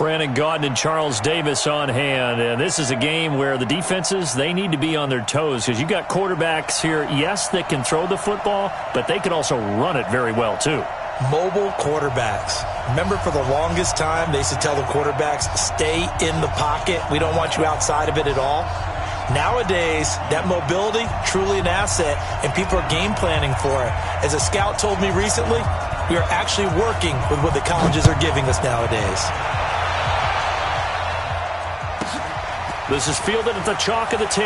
Brandon Gaudin and Charles Davis on hand. And this is a game where the defenses, they need to be on their toes because you got quarterbacks here, yes, that can throw the football, but they can also run it very well too. Mobile quarterbacks. Remember, for the longest time, they used to tell the quarterbacks, stay in the pocket. We don't want you outside of it at all. Nowadays, that mobility, truly an asset, and people are game planning for it. As a scout told me recently, we are actually working with what the colleges are giving us nowadays. This is fielded at the chalk of the 10.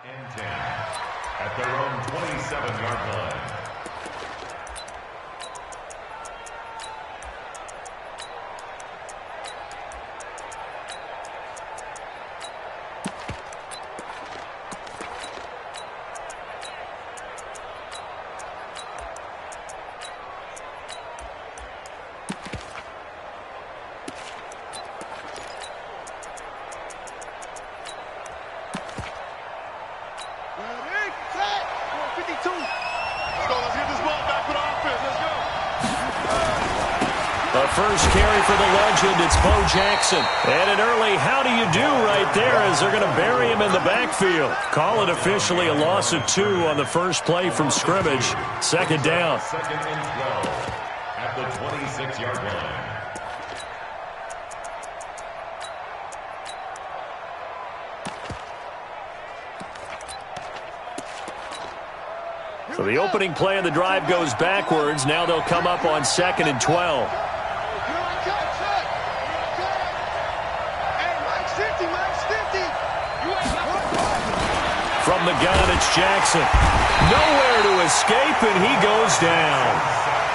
And 10 at their own 27-yard line. First carry for the legend, it's Bo Jackson. And an early how do you do right there as they're going to bury him in the backfield. Call it officially a loss of 2 on the first play from scrimmage. Second down. Second and 12 at the 26-yard line. So the opening play of the drive goes backwards. Now they'll come up on 2nd and 12. From the gun, it's Jackson. Nowhere to escape, and he goes down.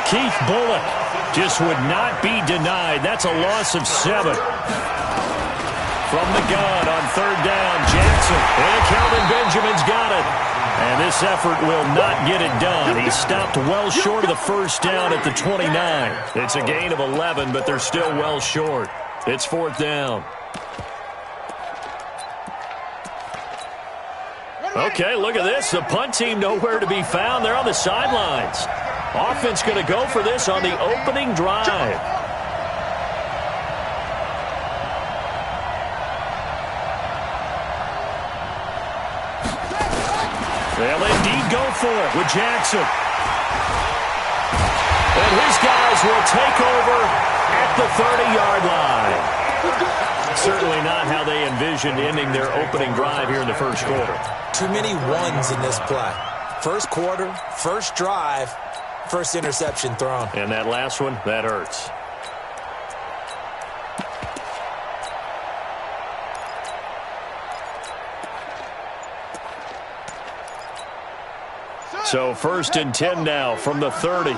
Keith Bullock just would not be denied. That's a loss of 7. From the gun on 3rd down, Jackson. And Kelvin Benjamin's got it. And this effort will not get it done. He stopped well short of the first down at the 29. It's a gain of 11, but they're still well short. It's 4th down. Okay, look at this. The punt team nowhere to be found. They're on the sidelines. Offense going to go for this on the opening drive. They'll indeed go for it with Jackson. And his guys will take over at the 30-yard line. Certainly not how they envisioned ending their opening drive here in the first quarter. Too many ones in this play. First quarter, first drive, first interception thrown. And that last one, that hurts. So 1st and 10 now from the 30.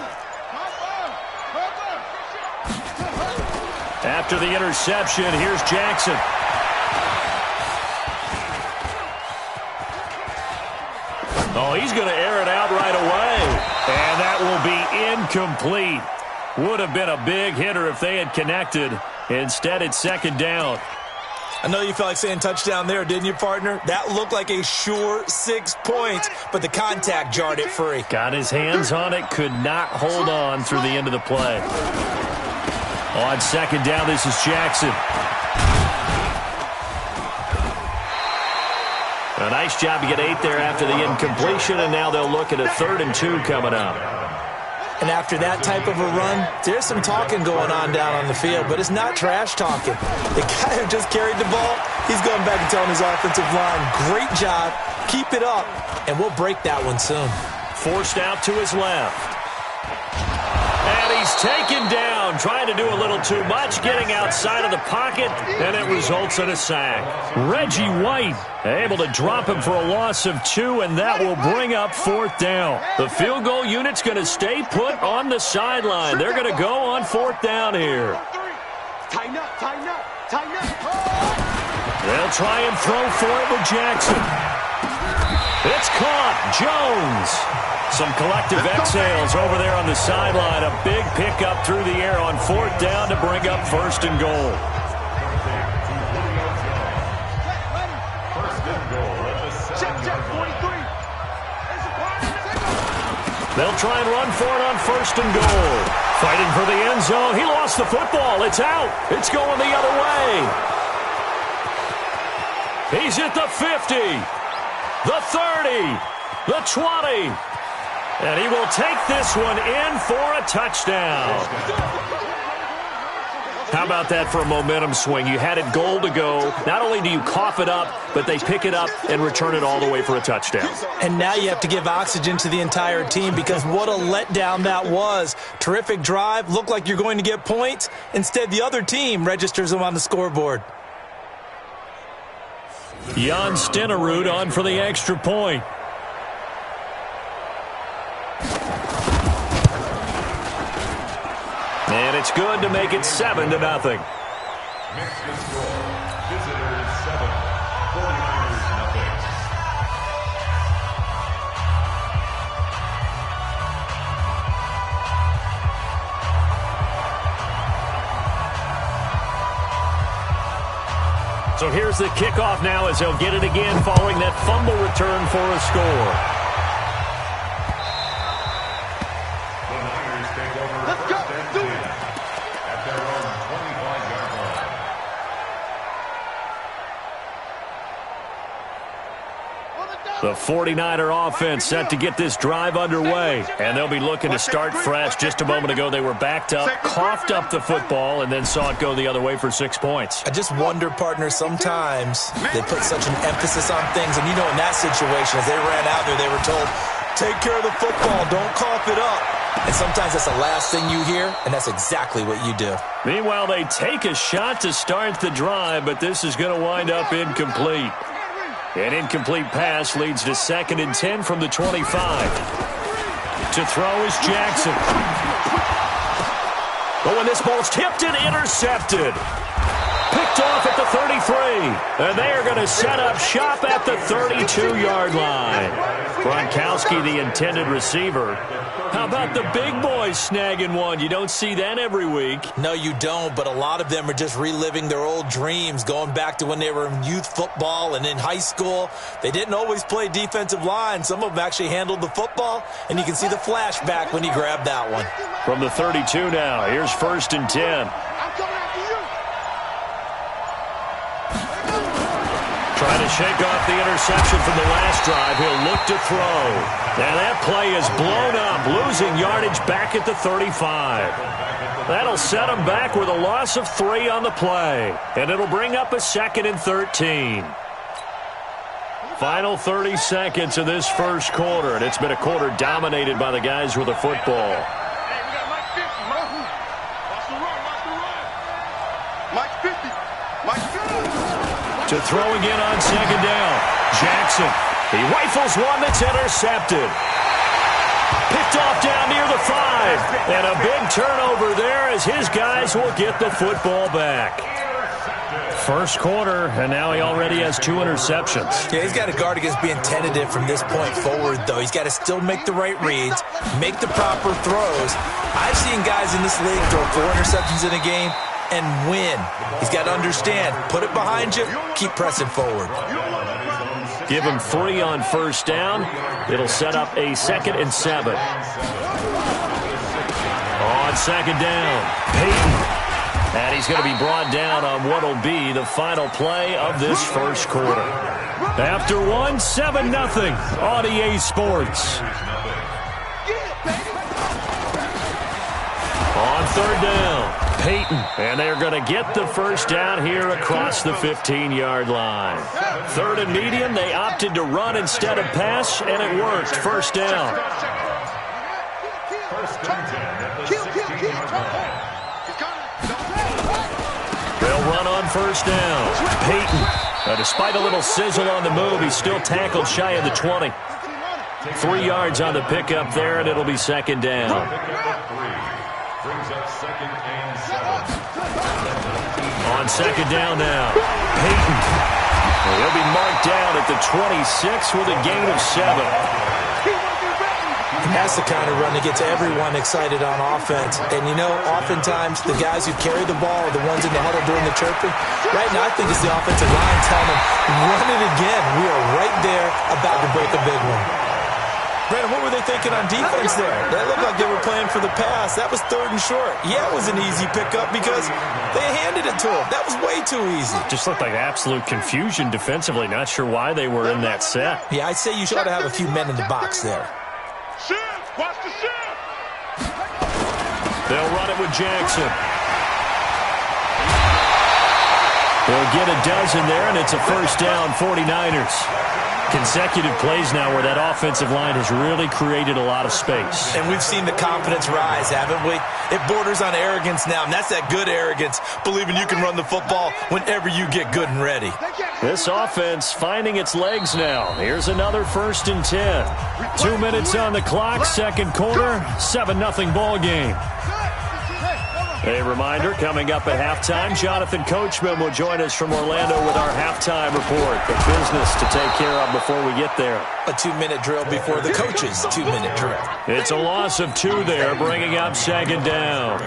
After the interception, here's Jackson. Oh, he's going to air it out right away. And that will be incomplete. Would have been a big hitter if they had connected. Instead, it's 2nd down. I know you felt like saying touchdown there, didn't you, partner? That looked like a sure 6 points, but the contact jarred it free. Got his hands on it, could not hold on through the end of the play. On 2nd down, this is Jackson. A nice job to get 8 there after the incompletion, and now they'll look at a 3rd and 2 coming up. And after that type of a run, there's some talking going on down on the field, but it's not trash talking. The guy who just carried the ball, he's going back and telling his offensive line, great job, keep it up, and we'll break that one soon. Forced out to his left. And he's taken down, trying to do a little too much, getting outside of the pocket, and it results in a sack. Reggie White able to drop him for a loss of 2, and that will bring up 4th down. The field goal unit's going to stay put on the sideline. They're going to go on 4th down here. Tighten up, tighten up, tighten up. They'll try and throw for it with Jackson. It's caught. Jones. Some collective exhales over there on the sideline. A big pickup through the air on 4th down to bring up 1st and goal. Check, 43. They'll try and run for it on 1st and goal. Fighting for the end zone. He lost the football. It's out. It's going the other way. He's at the 50, the 30, the 20. And he will take this one in for a touchdown. How about that for a momentum swing? You had it goal to go. Not only do you cough it up, but they pick it up and return it all the way for a touchdown. And now you have to give oxygen to the entire team because what a letdown that was. Terrific drive. Looked like you're going to get points. Instead, the other team registers them on the scoreboard. Jan Stenerud on for the extra point. And it's good to make it 7-0. Visitors 7, 49ers nothing. So here's the kickoff now as they'll get it again following that fumble return for a score. The 49er offense set to get this drive underway. And they'll be looking to start fresh. Just a moment ago, they were backed up, coughed up the football, and then saw it go the other way for 6 points. I just wonder, partner, sometimes they put such an emphasis on things. And, you know, in that situation, as they ran out there, they were told, take care of the football, don't cough it up. And sometimes that's the last thing you hear, and that's exactly what you do. Meanwhile, they take a shot to start the drive, but this is going to wind up incomplete. An incomplete pass leads to 2nd and 10 from the 25. To throw is Jackson. But when this ball's tipped and intercepted. Picked off at the 33. And they are going to set up shop at the 32-yard line. Gronkowski, the intended receiver. How about the big boys snagging one? You don't see that every week. No, you don't, but a lot of them are just reliving their old dreams, going back to when they were in youth football and in high school. They didn't always play defensive line. Some of them actually handled the football, and you can see the flashback when he grabbed that one. From the 32 now, here's 1st and 10. Trying to shake off the interception from the last drive. He'll look to throw. And that play is blown up, losing yardage back at the 35. That'll set him back with a loss of 3 on the play. And it'll bring up a 2nd and 13. Final 30 seconds of this first quarter, and it's been a quarter dominated by the guys with the football. To throw again on 2nd down. Jackson. He rifles one that's intercepted. Picked off down near the 5. And a big turnover there as his guys will get the football back. First quarter, and now he already has 2 interceptions. Yeah, he's got to guard against being tentative from this point forward, though. He's got to still make the right reads, make the proper throws. I've seen guys in this league throw 4 interceptions in a game and win. He's got to understand, put it behind you, keep pressing forward. Give him 3 on 1st down. It'll set up a 2nd and 7. On 2nd down, Peyton. And he's going to be brought down on what will be the final play of this first quarter. After 7-0 on EA Sports. On 3rd down, Peyton. And they're going to get the first down here across the 15-yard line. 3rd and medium, they opted to run instead of pass, and it worked. First down. First and 10 at the 16-yard line. They'll run on first down. Peyton, despite a little sizzle on the move, he's still tackled shy of the 20. 3 yards on the pickup there, and it'll be second down. Pickup at 3. Brings up second and 7. On second down now, Peyton. He'll be marked down at the 26 with a gain of 7. And that's the kind of run that gets everyone excited on offense. And, you know, oftentimes the guys who carry the ball are the ones in the huddle doing the chirping. Right now, I think it's the offensive line telling them, run it again. We are right there about to break a big one. Brandon, what were they thinking on defense there? That looked like they were playing for the pass. That was 3rd and short. Yeah, it was an easy pickup because they handed it to him. That was way too easy. Just looked like absolute confusion defensively. Not sure why they were in that set. Yeah, I'd say you should have a few men in the box there. Watch the shift. They'll run it with Jackson. They'll get a dozen there, and it's a first down, 49ers. Consecutive plays now where that offensive line has really created a lot of space. And we've seen the confidence rise, haven't we? It borders on arrogance now, and that's that good arrogance, believing you can run the football whenever you get good and ready. This offense finding its legs now. Here's another first and 10. 2 minutes on the clock, second quarter, 7-0 ball game. A reminder, coming up at halftime, Jonathan Coachman will join us from Orlando with our halftime report. The business to take care of before we get there. A 2-minute drill before the coach's 2-minute drill. It's a loss of 2 there, bringing up second down.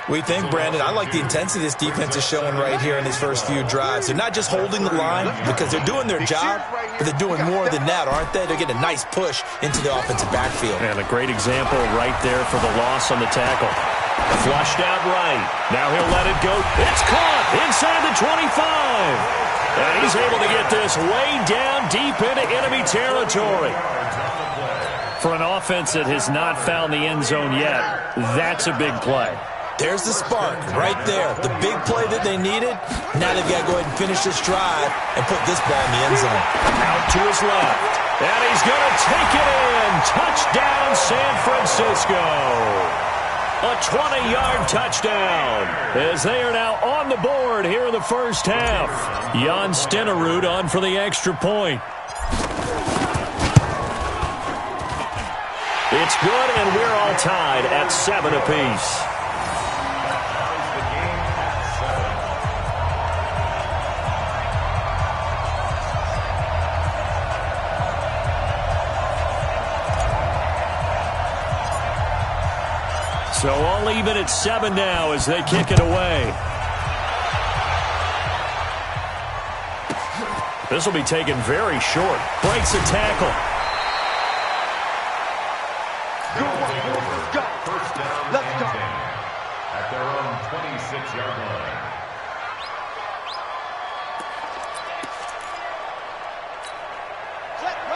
We think, Brandon, I like the intensity this defense is showing right here in these first few drives. They're not just holding the line because they're doing their job, but they're doing more than that, aren't they? They're getting a nice push into the offensive backfield. And a great example right there for the loss on the tackle. Flushed out right. Now he'll let it go. It's caught inside the 25. And he's able to get this way down deep into enemy territory. For an offense that has not found the end zone yet, that's a big play. There's the spark right there. The big play that they needed. Now they've got to go ahead and finish this drive and put this ball in the end zone. Out to his left. And he's going to take it in. Touchdown, San Francisco. A 20-yard touchdown as they are now on the board here in the first half. Jan Stenerud on for the extra point. It's good, and we're all tied at 7 apiece. So all even at 7 now as they kick it away. This will be taken very short. Breaks a tackle. First down and 10 at their own 26-yard line.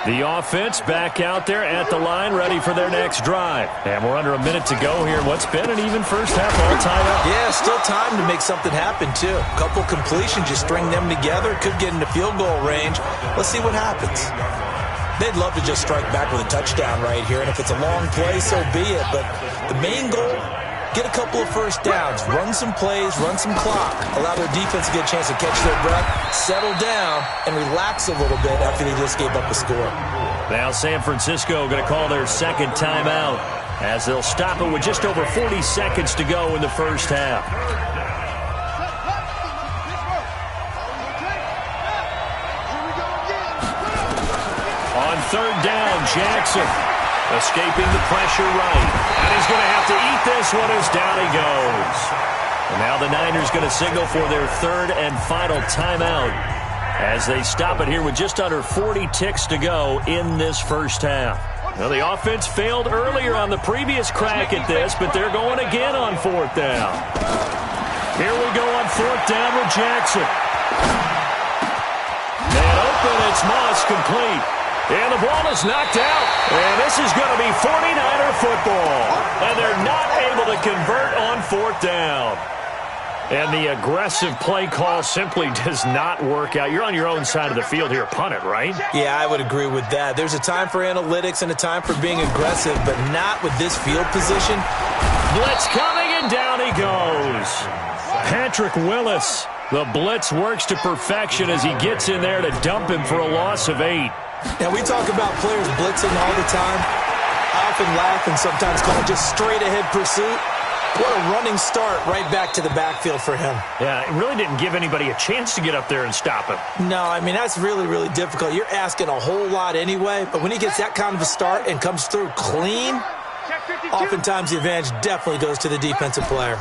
The offense back out there at the line, ready for their next drive. And we're under a minute to go here. What's been an even first half, all tied up. Yeah, still time to make something happen, too. A couple completions, just string them together. Could get into field goal range. Let's see what happens. They'd love to just strike back with a touchdown right here. And if it's a long play, so be it. But the main goal, get a couple of first downs, run some plays, run some clock, allow their defense to get a chance to catch their breath, settle down, and relax a little bit after they just gave up a score. Now San Francisco going to call their second timeout as they'll stop it with just over 40 seconds to go in the first half. On third down, Jackson. Escaping the pressure right. And he's going to have to eat this one as down he goes. And now the Niners going to signal for their third and final timeout as they stop it here with just under 40 ticks to go in this first half. Now the offense failed earlier on the previous crack at this, but they're going again on fourth down. Here we go on fourth down with Jackson. And open, it's Moss complete. And the ball is knocked out. And this is going to be 49er football. And they're not able to convert on fourth down. And the aggressive play call simply does not work out. You're on your own side of the field here. Punt it, right? Yeah, I would agree with that. There's a time for analytics and a time for being aggressive, but not with this field position. Blitz coming, and down he goes. Patrick Willis. The blitz works to perfection as he gets in there to dump him for a loss of 8. Now, we talk about players blitzing all the time. I often laugh and sometimes call it just straight-ahead pursuit. What a running start right back to the backfield for him. Yeah, it really didn't give anybody a chance to get up there and stop him. No, I mean, that's really, really difficult. You're asking a whole lot anyway, but when he gets that kind of a start and comes through clean, oftentimes the advantage definitely goes to the defensive player.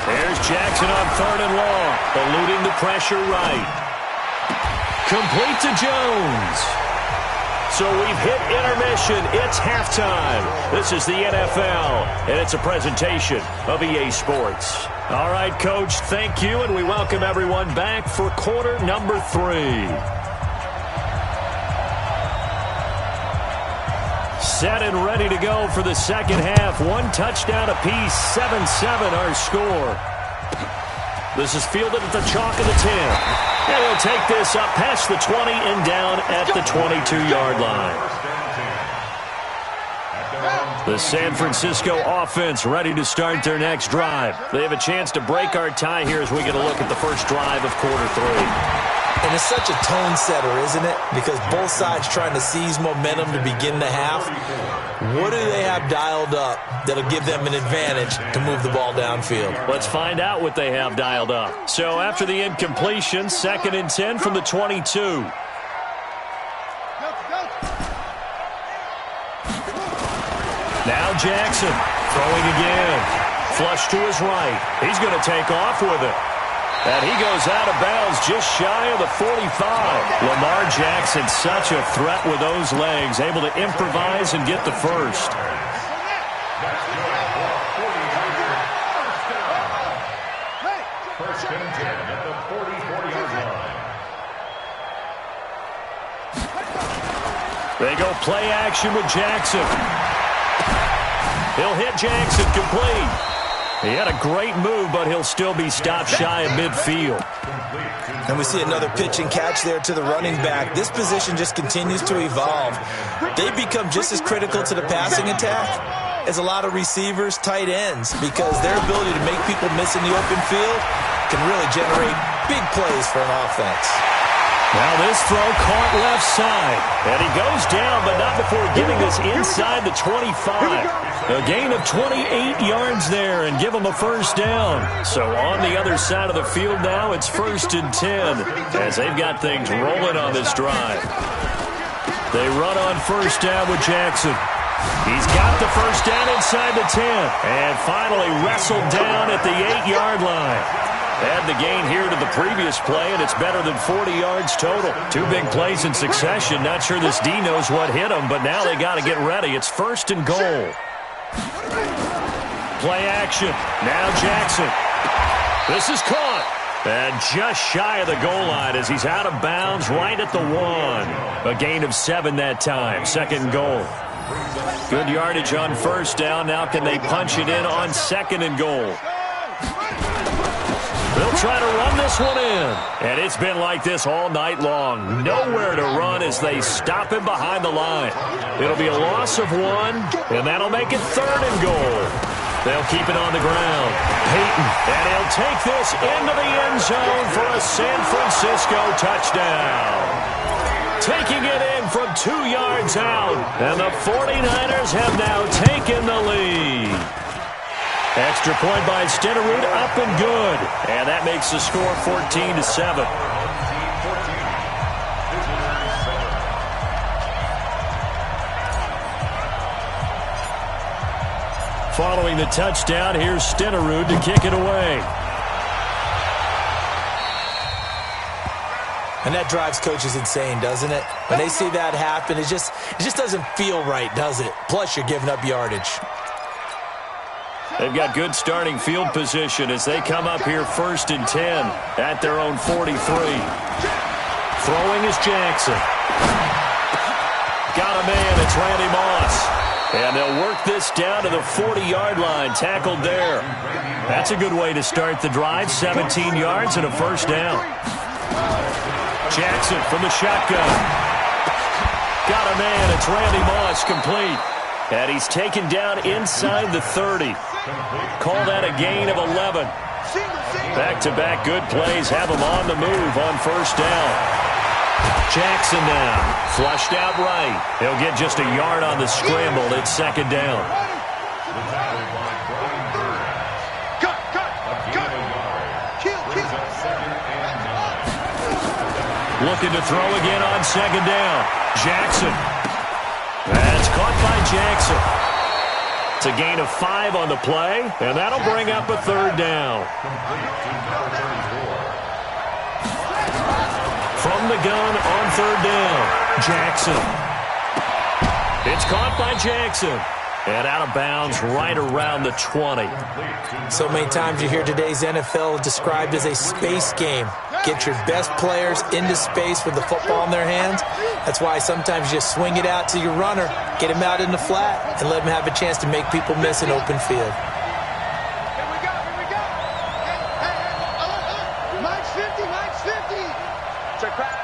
There's Jackson on 3rd and long, eluding the pressure right. Complete to Jones. So we've hit intermission. It's halftime. This is the NFL, and it's a presentation of EA Sports. All right, Coach, thank you, and we welcome everyone back for quarter number 3. Set and ready to go for the second half. 1 touchdown apiece, 7-7 our score. This is fielded at the chalk of the 10. And he'll take this up past the 20 and down at the 22-yard line. The San Francisco offense ready to start their next drive. They have a chance to break our tie here as we get a look at the first drive of quarter 3. And it's such a tone setter, isn't it? Because both sides trying to seize momentum to begin the half. What do they have dialed up that'll give them an advantage to move the ball downfield? Let's find out what they have dialed up. So after the incompletion, 2nd and 10 from the 22. Now Jackson throwing again. Flush to his right. He's going to take off with it. And he goes out of bounds just shy of the 45. Lamar Jackson, such a threat with those legs, able to improvise and get the first. First and 10 at the 44-yard line. They go play action with Jackson. He'll hit Jackson complete. He had a great move, but he'll still be stopped shy of midfield. And we see another pitch and catch there to the running back. This position just continues to evolve. They become just as critical to the passing attack as a lot of receivers, tight ends, because their ability to make people miss in the open field can really generate big plays for an offense. Now this throw caught left side. And he goes down, but not before getting us inside the 25. A gain of 28 yards there and give him a first down. So on the other side of the field now, it's 1st and 10 as they've got things rolling on this drive. They run on first down with Jackson. He's got the first down inside the 10 and finally wrestled down at the 8-yard line. Add the gain here to the previous play, and it's better than 40 yards total. 2 big plays in succession. Not sure this D knows what hit him, but now they got to get ready. It's 1st and goal. Play action. Now Jackson. This is caught. And just shy of the goal line as he's out of bounds right at the 1. A gain of 7 that time. 2nd goal. Good yardage on first down. Now can they punch it in on 2nd and goal? They'll try to run this one in. And it's been like this all night long. Nowhere to run as they stop him behind the line. It'll be a loss of 1, and that'll make it 3rd and goal. They'll keep it on the ground. Peyton, and he'll take this into the end zone for a San Francisco touchdown. Taking it in from 2 yards out, and the 49ers have now taken the lead. Extra point by Stenerud, up and good. And that makes the score 14-7. Following the touchdown, here's Stenerud to kick it away. And that drives coaches insane, doesn't it? When they see that happen, it just doesn't feel right, does it? Plus, you're giving up yardage. They've got good starting field position as they come up here 1st and 10 at their own 43. Throwing is Jackson. Got a man. It's Randy Moss. And they'll work this down to the 40-yard line, tackled there. That's a good way to start the drive, 17 yards and a first down. Jackson from the shotgun. Got a man, it's Randy Moss, complete. And he's taken down inside the 30. Call that a gain of 11. Back-to-back good plays have him on the move on first down. Jackson now, flushed out right. He'll get just a yard on the scramble. It's second down. Looking to throw again on second down. Jackson. That's caught by Jackson. It's a gain of 5 on the play, and that'll bring up a third down. From the gun on third down, Jackson. It's caught by Jackson. And out of bounds right around the 20. So many times you hear today's NFL described as a space game. Get your best players into space with the football in their hands. That's why sometimes you just swing it out to your runner, get him out in the flat, and let him have a chance to make people miss an open field. Here we go. Hey, Mike's 50. Check pass.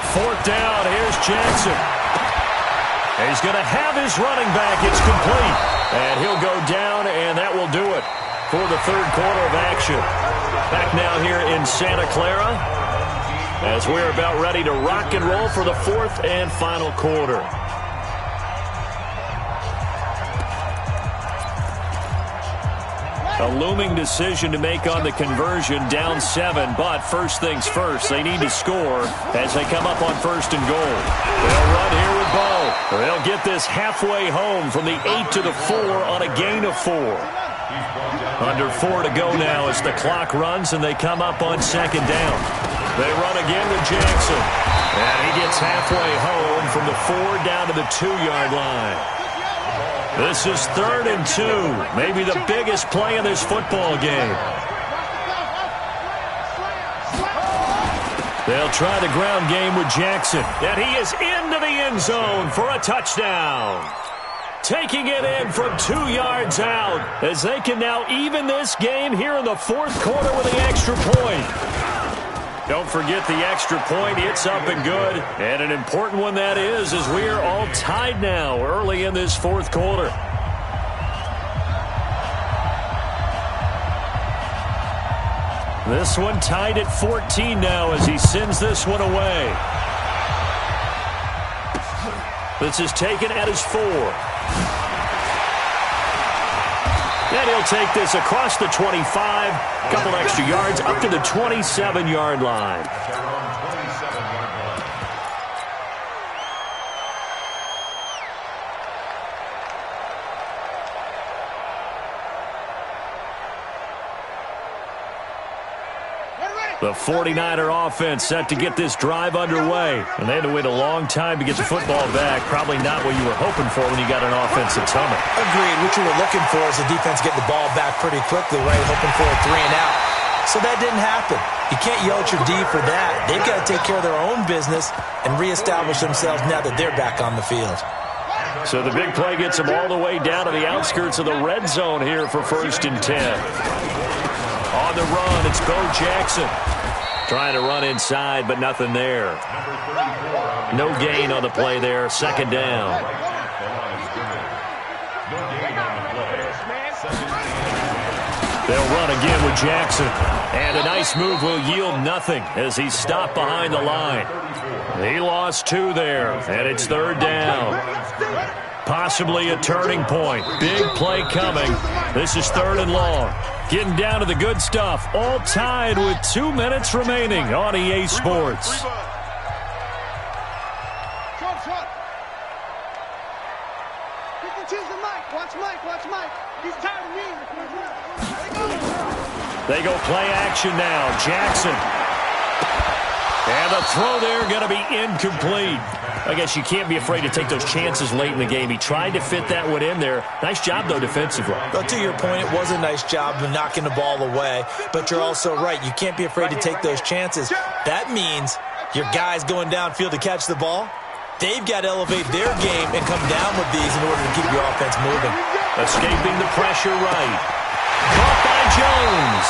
Fourth down, here's Jackson. He's going to have his running back. It's complete. And he'll go down, and that will do it for the third quarter of action. Back now here in Santa Clara as we're about ready to rock and roll for the fourth and final quarter. A looming decision to make on the conversion, down 7, but first things first, they need to score as they come up on first and goal. They'll run here with Bo. They'll get this halfway home from the 8 to the 4 on a gain of 4. Under 4 to go now as the clock runs and they come up on second down. They run again with Jackson. And he gets halfway home from the 4 down to the 2-yard line. This is 3rd and 2, maybe the biggest play in this football game. They'll try the ground game with Jackson, and he is into the end zone for a touchdown. Taking it in from 2 yards out as they can now even this game here in the fourth quarter with the extra point. Don't forget the extra point. It's up and good. And an important one that is, as we are all tied now early in this fourth quarter. This one tied at 14 now as he sends this one away. This is taken at his 4. And he'll take this across the 25, couple extra yards up to the 27-yard line. The 49er offense set to get this drive underway. And they had to wait a long time to get the football back. Probably not what you were hoping for when you got an offensive tunnel. Agreed. What you were looking for is the defense getting the ball back pretty quickly, right? Hoping for a 3 and out. So that didn't happen. You can't yell at your D for that. They've got to take care of their own business and reestablish themselves now that they're back on the field. So the big play gets them all the way down to the outskirts of the red zone here for 1st and 10. On the run, it's Bo Jackson. Trying to run inside, but nothing there. No gain on the play there. Second down. They'll run again with Jackson. And a nice move will yield nothing as he's stopped behind the line. He lost 2 there, and it's 3rd down. Possibly a turning point. Big play coming. This is 3rd and long. Getting down to the good stuff. All tied with 2 minutes remaining on EA Sports. They go play action now. Jackson. And the throw there going to be incomplete. I guess you can't be afraid to take those chances late in the game. He tried to fit that one in there. Nice job, though, defensively. Well, to your point, it was a nice job of knocking the ball away. But you're also right. You can't be afraid to take those chances. That means Your guys going downfield to catch the ball, they've got to elevate their game and come down with these in order to keep your offense moving. Escaping the pressure right. Caught by Jones.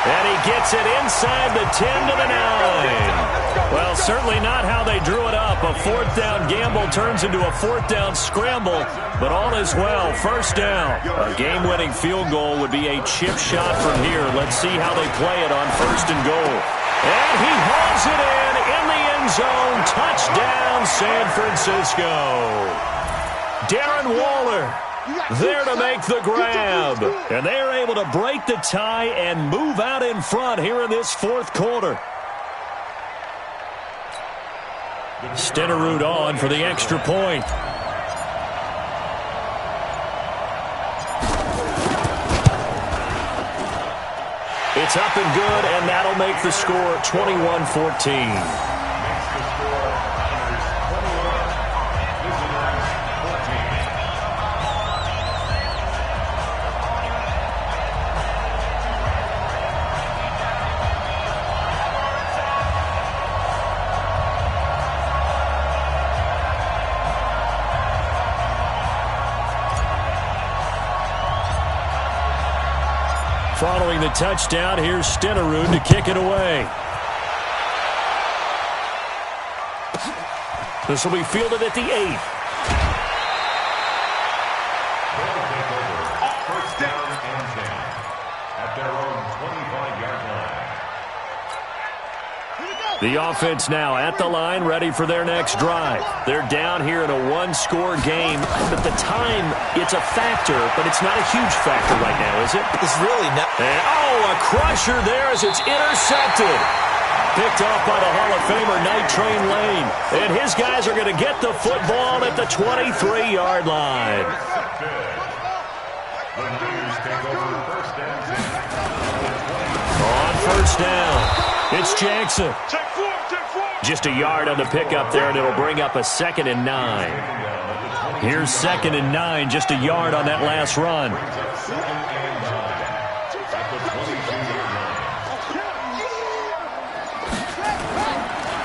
And he gets it inside the 10 to the 9. Well, certainly not how they drew it up. A fourth down gamble turns into a fourth down scramble, but all is well. First down. A game-winning field goal would be a chip shot from here. Let's see how they play it on first and goal. And he hauls it in the end zone. Touchdown, San Francisco. Darren Waller there to make the grab. And they are able to break the tie and move out in front here in this fourth quarter. Stenerud on for the extra point. It's up and good, and that'll make the score 21-14. Following the touchdown, here's Stenerud to kick it away. This will be fielded at the 8. First down and 10 at their own 25-yard line. The offense now at the line, ready for their next drive. They're down here in a one-score game, but the time, it's a factor, but it's not a huge factor right now, is it? It's really not. And, a crusher there as it's intercepted. Picked off by the Hall of Famer, Night Train Lane. And his guys are going to get the football at the 23-yard line. The Raiders take over first and 10. On first down, it's Jackson. Just a yard on the pickup there, and it'll bring up a 2nd and 9. Here's 2nd and 9, just a yard on that last run.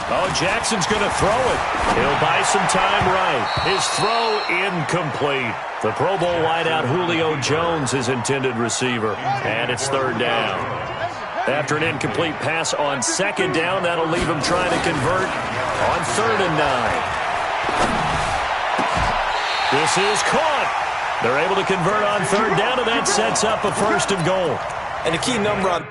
Oh, Jackson's going to throw it. He'll buy some time right. His throw incomplete. The Pro Bowl wideout Julio Jones, his intended receiver. And it's 3rd down. After an incomplete pass on 2nd down, that'll leave him trying to convert on 3rd and 9. This is caught. They're able to convert on 3rd down, and that sets up a 1st and goal. And the key number on